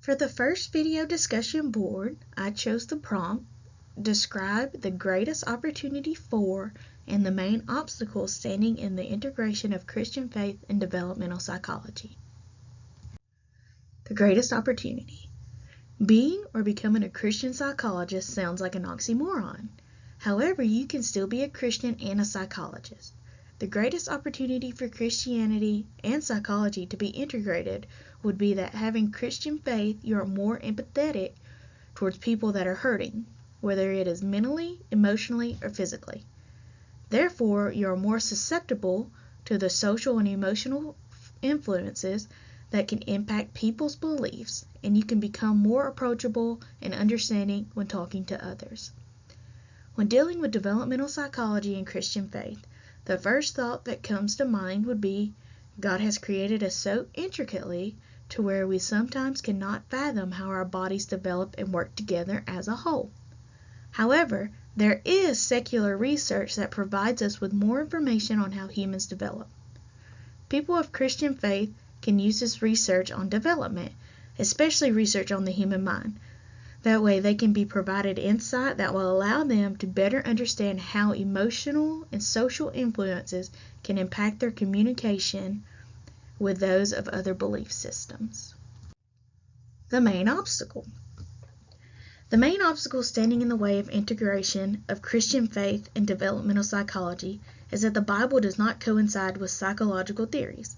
For the first video discussion board, I chose the prompt, describe the greatest opportunity for and the main obstacles standing in the integration of Christian faith and developmental psychology. The greatest opportunity. Being or becoming a Christian psychologist sounds like an oxymoron. However, you can still be a Christian and a psychologist. The greatest opportunity for Christianity and psychology to be integrated would be that having Christian faith, you are more empathetic towards people that are hurting, whether it is mentally, emotionally, or physically. Therefore, you are more susceptible to the social and emotional influences that can impact people's beliefs, and you can become more approachable and understanding when talking to others. When dealing with developmental psychology and Christian faith, the first thought that comes to mind would be, God has created us so intricately to where we sometimes cannot fathom how our bodies develop and work together as a whole. However, there is secular research that provides us with more information on how humans develop. People of Christian faith can use this research on development, especially research on the human mind. That way they can be provided insight that will allow them to better understand how emotional and social influences can impact their communication with those of other belief systems. The main obstacle. The main obstacle standing in the way of integration of Christian faith and developmental psychology is that the Bible does not coincide with psychological theories.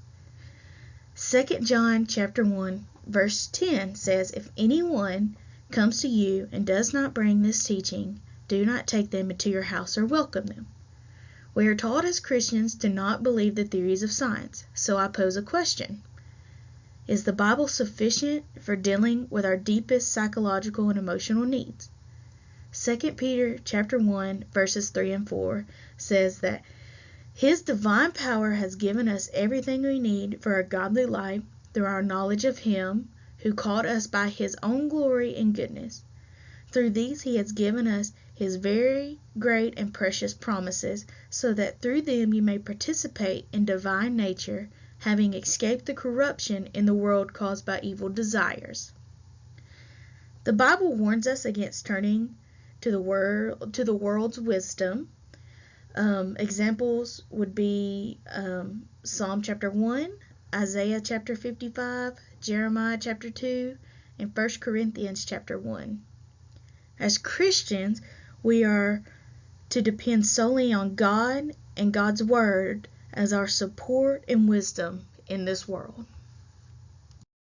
2 John chapter 1 verse 10 says, "If anyone comes to you and does not bring this teaching, do not take them into your house or welcome them." We are taught as Christians to not believe the theories of science, so I pose a question. Is the Bible sufficient for dealing with our deepest psychological and emotional needs? 2 Peter chapter 1 verses 3 and 4 says that His divine power has given us everything we need for a godly life through our knowledge of Him who called us by His own glory and goodness. Through these He has given us His very great and precious promises, so that through them you may participate in divine nature, having escaped the corruption in the world caused by evil desires. The Bible warns us against turning to the world's wisdom. Examples would be Psalm chapter 1, Isaiah chapter 55, Jeremiah chapter 2, and 1 Corinthians chapter 1. As Christians, we are to depend solely on God and God's Word as our support and wisdom in this world.